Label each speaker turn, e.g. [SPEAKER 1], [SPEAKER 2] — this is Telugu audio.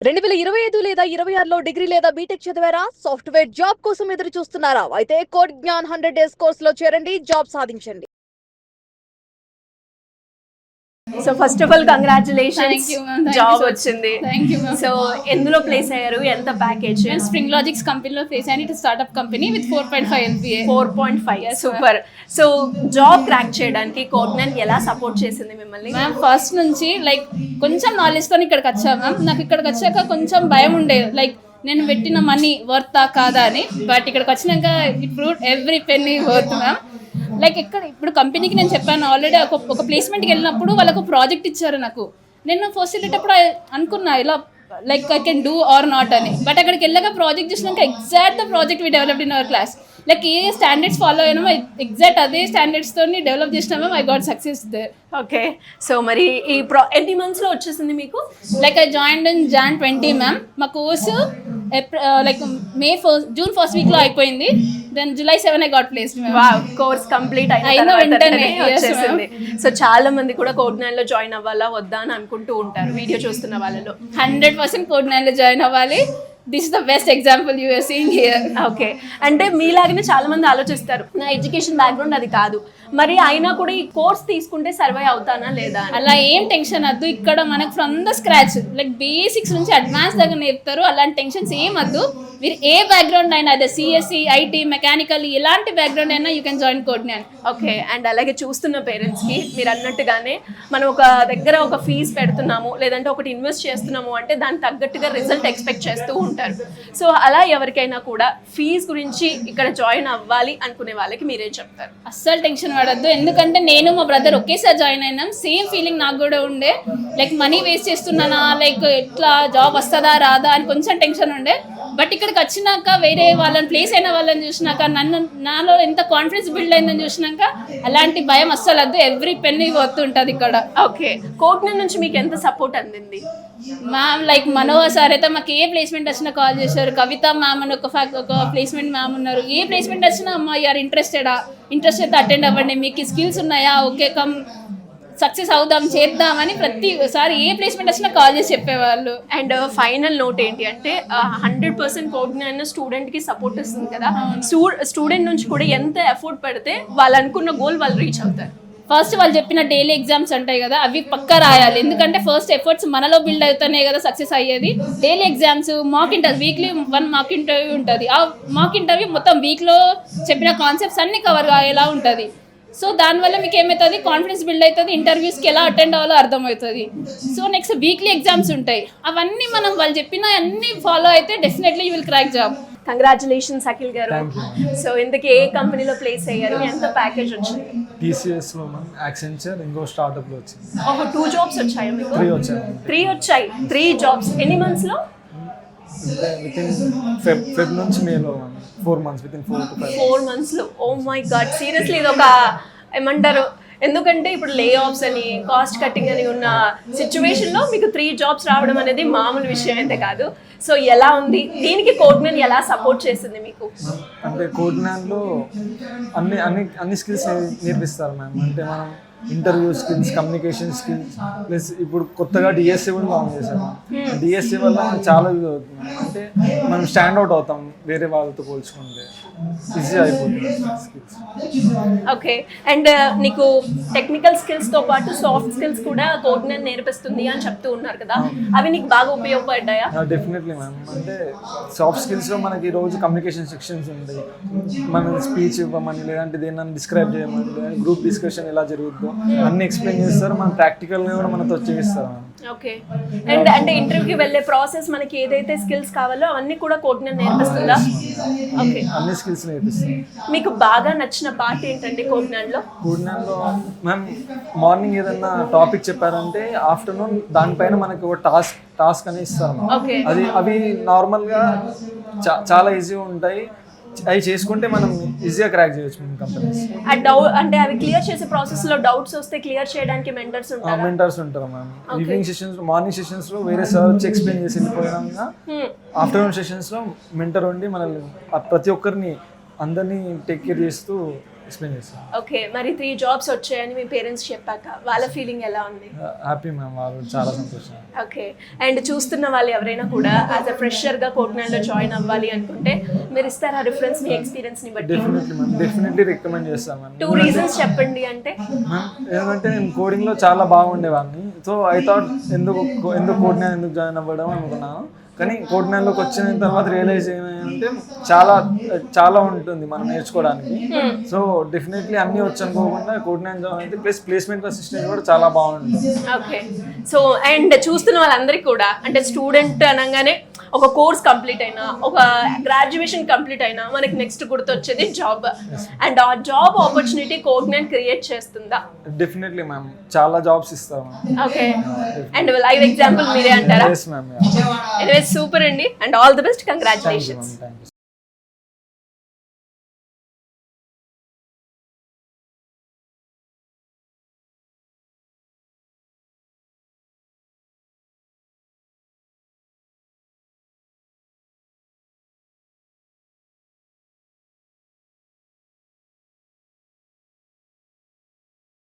[SPEAKER 1] 2025 లేదా 26లో డిగ్రీ లేదా బీటెక్ చదివారా? సాఫ్ట్‌వేర్ జాబ్ కోసం ఎదురు చూస్తున్నారా? అయితే కోడ్ జ్ఞాన్ 100 డేస్ కోర్సులో చేరండి, జాబ్ సాధించండి.
[SPEAKER 2] So first of all congratulations,
[SPEAKER 3] thank you ma'am.
[SPEAKER 2] Job వచ్చింది.
[SPEAKER 3] Thank you ma'am.
[SPEAKER 2] సో ఎందులో ప్లేస్ అయ్యారు, ఎంత ప్యాకేజ్?
[SPEAKER 3] నేను స్ప్రింగ్ లాజిక్స్ కంపెనీలో ఫేస్ అయ్యాను. It startup company with 4.5 LPA.
[SPEAKER 2] 4.5. Super. So job crack చేయడానికి కోడ్నెన్ ఎలా సపోర్ట్ చేసింది మిమ్మల్ని?
[SPEAKER 3] మ్యామ్ ఫస్ట్ నుంచి లైక్ కొంచెం నాలెడ్జ్తో ఇక్కడికి వచ్చా మ్యామ్. నాకు ఇక్కడికి వచ్చాక కొంచెం భయం ఉండేది, లైక్ నేను పెట్టిన మనీ వర్తా కాదా అని. బట్ ఇక్కడికి వచ్చినాక it proved every penny worth ma'am. Like ఇక్కడ ఇప్పుడు కంపెనీకి నేను చెప్పాను ఆల్రెడీ, ఒక ప్లేస్మెంట్కి వెళ్ళినప్పుడు వాళ్ళకు ప్రాజెక్ట్ ఇచ్చారు నాకు. నేను ఫస్ట్ వెళ్ళేటప్పుడు అనుకున్నా ఇలా like I can do or not అని. బట్ అక్కడికి వెళ్ళాక ప్రాజెక్ట్ చూసినాక exact the project we developed in our class. Like ఏ స్టాండర్డ్స్ ఫాలో అయినామో ఎగ్జాక్ట్ అదే స్టాండర్డ్స్తో డెవలప్ చేసినామో I got success there.
[SPEAKER 2] Okay. So మరి ఈ ఎన్ని మంత్స్లో వచ్చేసింది మీకు?
[SPEAKER 3] Like I joined in Jan 20 ma'am. మా కోర్సు లైక్ జూన్ ఫస్ట్ వీక్లో అయిపోయింది. Then July 7 I got placed ma'am.
[SPEAKER 2] Wow, course complete అయిన వెంటనే వచ్చేసింది. సో చాలా మంది కూడా కోడ్నైన్ లో జాయిన్ అవ్వాలా వద్దా అని అనుకుంటూ ఉంటారు వీడియో చూస్తున్న వాళ్ళలో.
[SPEAKER 3] 100% కోడ్9లో జాయిన్ అవ్వాలి. This is the best example you are seeing here.
[SPEAKER 2] Okay. అంటే మీలాగనే చాలా మంది ఆలోచిస్తారు, నా ఎడ్యుకేషన్ బ్యాక్గ్రౌండ్ అది కాదు, మరి అయినా కూడా ఈ కోర్స్ తీసుకుంటే సర్వై అవుతానా లేదా అని.
[SPEAKER 3] అలా ఏం టెన్షన్ వద్దు. ఇక్కడ మనకు from the scratch like basics నుంచి అడ్వాన్స్ దాకా నేర్పుతారు. అలాంటి టెన్షన్స్ ఏం వద్దు. మీరు ఏ బ్యాక్గ్రౌండ్ అయినా, అదే సిఎస్సి, ఐటీ, మెకానికల్, ఎలాంటి బ్యాక్గ్రౌండ్ అయినా you can join Codegnan.
[SPEAKER 2] Okay. And అలాగే చూస్తున్న పేరెంట్స్కి మీరు అన్నట్టుగానే మనం ఒక దగ్గర ఒక ఫీజు పెడుతున్నాము, లేదంటే ఒకటి ఇన్వెస్ట్ చేస్తున్నాము అంటే దానికి తగ్గట్టుగా రిజల్ట్ ఎక్స్పెక్ట్ చేస్తూ ఉంటారు. సో అలా ఎవరికైనా కూడా ఫీజు గురించి ఇక్కడ జాయిన్ అవ్వాలి అనుకునే వాళ్ళకి మీరేం చెప్తారు?
[SPEAKER 3] అస్సలు టెన్షన్ పడద్దు. ఎందుకంటే నేను మా బ్రదర్ ఒకేసారి జాయిన్ అయినాం. సేమ్ ఫీలింగ్ నాకు కూడా ఉండే, లైక్ మనీ వేస్ట్ చేస్తున్నానా, లైక్ ఎట్లా జాబ్ వస్తుందా రాదా అని కొంచెం టెన్షన్ ఉండే. బట్ ఇక్కడికి వచ్చినాక వేరే వాళ్ళని ప్లేస్ అయిన వాళ్ళని చూసినాక నాలో ఎంత కాన్ఫిడెన్స్ బిల్డ్ అయిందని చూసినాక అలాంటి భయం అస్సలు వద్దు. ఎవ్రీ పెన్నీ వర్త్ ఉంటుంది ఇక్కడ.
[SPEAKER 2] ఓకే. కోడ్నైన్ నుంచి మీకు ఎంత సపోర్ట్ అందింది?
[SPEAKER 3] మ్యామ్ లైక్ మనోహర్ సార్ అయితే మాకు ఏ ప్లేస్మెంట్ వచ్చినా కాల్ చేశారు. కవిత మ్యామ్ అని ఒక ప్లేస్మెంట్ మ్యామ్ ఉన్నారు. ఏ ప్లేస్మెంట్ వచ్చినా అమ్మా యూఆర్ ఇంట్రెస్టెడ్ అయితే అటెండ్ అవ్వండి, మీకు స్కిల్స్ ఉన్నాయా, ఓకే కమ్ సక్సెస్ అవుదాం చేద్దామని ప్రతిసారి ఏ ప్లేస్మెంట్ వచ్చినా కాల్ చేసి చెప్పేవాళ్ళు.
[SPEAKER 2] అండ్ ఫైనల్ నోట్ ఏంటి అంటే 100% కోడ్నైన్ స్టూడెంట్కి సపోర్ట్ ఇస్తుంది కదా. స్టూడెంట్ నుంచి కూడా ఎంత ఎఫర్ట్ పెడితే వాళ్ళు అనుకున్న గోల్ వాళ్ళు రీచ్ అవుతారు.
[SPEAKER 3] ఫస్ట్ వాళ్ళు చెప్పిన డైలీ ఎగ్జామ్స్ ఉంటాయి కదా, అవి పక్కా రాయాలి. ఎందుకంటే ఫస్ట్ ఎఫర్ట్స్ మనలో బిల్డ్ అవుతానే కదా సక్సెస్ అయ్యేది. Daily exams, mock interview, weekly 1 mock interview ఉంటుంది. ఆ మాక్ ఇంటర్వ్యూ మొత్తం వీక్లో చెప్పిన కాన్సెప్ట్స్ అన్ని కవర్ అయ్యేలా ఉంటుంది. సో దానివల్ల మీకు ఏమవుతుంది, కాన్ఫిడెన్స్ బిల్డ్ అవుతుంది, ఇంటర్వ్యూస్కి ఎలా అటెండ్ అవ్వాలో అర్థమవుతుంది. సో నెక్స్ట్ వీక్లీ ఎగ్జామ్స్ ఉంటాయి. అవన్నీ మనం వాళ్ళు చెప్పిన అన్ని ఫాలో అయితే definitely you will crack job.
[SPEAKER 2] Congratulations Akhil గారు. సో ఇందుకు ఏ కంపెనీలో ప్లేస్ అయ్యారు, ఎంత ప్యాకేజ్ వచ్చింది?
[SPEAKER 4] టీసీఎస్లో యాక్సెంచర్, ఇంకో స్టార్టప్లో వచ్చింది.
[SPEAKER 2] ఓహో, 2 జాబ్స్ వచ్చాయి మీకు?
[SPEAKER 4] 3 వచ్చాయి.
[SPEAKER 2] 3 వచ్చాయి. 3 జాబ్స్ ఎన్ని మంత్స్లో?
[SPEAKER 4] వితిన్ ఫెబ్ నుంచి మేలో 4 months, వితిన్ 4 to 5
[SPEAKER 2] 4 monthsలో. ఓ మై గాడ్, సీరియస్లీ ఇది ఒక ఏమంటారు, ఎందుకంటే ఇప్పుడు లే ఆఫ్స్ అని, కాస్ట్ కట్టింగ్ అని ఉన్న సిచ్యువేషన్లో మీకు 3 జాబ్స్ రావడం అనేది మామూలు విషయం అయితే కాదు. సో ఎలా ఉంది, దీనికి కోడ్నైన్ ఎలా సపోర్ట్ చేసింది మీకు?
[SPEAKER 4] అంటే కోడ్నైన్లో అన్ని స్కిల్స్ నేర్పిస్తారు మ్యామ్. అంటే మనం interview skills, communication skills, plus ఇప్పుడు కొత్తగా డిఎస్సి కూడా లాంచ్ చేశారు. డిఎస్సి వల్ల మనకు చాలా యూజ్ అవుతుంది. అంటే మనం స్టాండ్ అవుట్ అవుతాం వేరే వాళ్ళతో పోల్చుకుంటే, ఈజీ అయిపోతుంది స్కిల్స్.
[SPEAKER 2] ఓకే. అండ్ నీకు టెక్నికల్ స్కిల్స్తో పాటు సాఫ్ట్ స్కిల్స్ కూడా కోడ్నైన్ నేర్పిస్తుంది అని చెప్తూ ఉన్నారు కదా, అవి నీకు బాగా ఉపయోగపడ్డాయా?
[SPEAKER 4] Definitely ma'am. అంటే సాఫ్ట్ స్కిల్స్లో మనకి రోజు కమ్యూనికేషన్ సెక్షన్స్ ఉంటాయి. మనం స్పీచ్ ఇవ్వమని, లేదంటే దేన్ని డిస్క్రైబ్ చేయమని, గ్రూప్ డిస్కషన్ ఎలా జరుగుతుందో అన్ని ఎక్స్ప్లెయిన్ చేస్తారు. మనం ప్రాక్టికల్గా కూడా మనతో చేయిస్తారు.
[SPEAKER 2] ఓకే. అండ్ అంటే ఇంటర్వ్యూకి వెళ్ళే ప్రాసెస్ మనకి ఏదైతే స్కిల్స్ కావాలో అవన్నీ కూడా కోడ్నైన్ నేర్పిస్తుందా? ఓకే,
[SPEAKER 4] అన్ని స్కిల్స్ నేర్పిస్తాం.
[SPEAKER 2] మీకు బాగా నచ్చిన పార్ట్ ఏంటంటే కోడ్నైన్లో?
[SPEAKER 4] కోడ్నైన్లో మ్యామ్ మార్నింగ్ ఏదన్నా టాపిక్ చెప్పారంటే ఆఫ్టర్నూన్ దానిపైన మనకి ఒక టాస్క్ అని ఇస్తారు. అవి నార్మల్గా చాలా ఈజీగా ఉంటాయి. అవి చేసుకుంటే మనం ఈజీగా క్రాక్ చేయొచ్చు మన కంపెనీస్.
[SPEAKER 2] అంటే అవి క్లియర్ చేసే ప్రాసెస్ లో డౌట్స్ వస్తే క్లియర్ చేయడానికి మెంటర్స్ ఉంటారు
[SPEAKER 4] ma'am. Evening sessions, morning sessions లో వేరే సార్ వచ్చి ఎక్స్ప్లెయిన్ చేసి వెళ్ళిపోయాక ఆఫ్టర్నూన్ సెషన్స్ లో మెంటర్ ఉండి మనల్ని ప్రతి ఒక్కరిని అందరినీ టేక్ కేర్ చేస్తూ ఎక్స్ప్లెయిన్ చేస్తాను.
[SPEAKER 2] ఓకే, మరి 3 జాబ్స్ వచ్చాయని మీ పేరెంట్స్ చెప్పాక వాళ్ళ ఫీలింగ్ ఎలా ఉంది?
[SPEAKER 4] హ్యాపీ మ్యామ్, వాళ్ళు చాలా సంతోషం.
[SPEAKER 2] ఓకే, అండ్ చూస్తున్న వాళ్ళు ఎవరైనా కూడా యాజ్ అ ఫ్రెషర్గా కోట్నాన్లో జాయిన్ అవ్వాలి అనుకుంటే మీరు ఇస్తారా రిఫరెన్స్ మీ ఎక్స్పీరియన్స్ని బట్టి?
[SPEAKER 4] డెఫినెట్లీ మ్యామ్, డెఫినెట్లీ రికమెండ్ చేస్తాను మ్యామ్.
[SPEAKER 2] 2 రీజన్స్ చెప్పండి అంటే.
[SPEAKER 4] మ్యామ్ ఎందుకంటే నేను కోడింగ్లో చాలా బాగుండేవాడిని, సో ఐ థాట్ ఎందుకు కోడ్నాన్ ఎందుకు జాయిన్ అవ్వడం అనుకున్నాను. కానీ కోడ్నాన్లోకి వచ్చిన తర్వాత రియలైజ్ ఏమంటే చాలా ఉంటుంది మనం నేర్చుకోవడానికి. సో డెఫినెట్లీ అన్నీ వచ్చనుకోకుండా కోడ్నాన్ జాయిన్ అయితే ప్లస్ ప్లేస్మెంట్ అసిస్టెంట్ కూడా చాలా బాగుంటుంది.
[SPEAKER 2] ఓకే, సో అండ్ చూస్తున్న వాళ్ళందరికీ కూడా అంటే స్టూడెంట్ అనగానే ఒక కోర్స్ కంప్లీట్ అయినా ఒక గ్రాడ్యుయేషన్ కంప్లీట్ అయినా మనకి నెక్స్ట్ గుర్తొచ్చేది జాబ్. అండ్ ఆ జాబ్ ఆపర్చునిటీ కోగ్నాన్ క్రియేట్ చేస్తుందా?
[SPEAKER 4] డెఫినెట్లీ మ్యామ్, చాలా జాబ్స్ ఇస్తారు ma'am.
[SPEAKER 2] Okay, and live example మీరే అంటారా?
[SPEAKER 4] Yes ma'am.
[SPEAKER 2] ఎనీవేస్ సూపర్ అండి, and all the best, congratulations.
[SPEAKER 4] Thank you.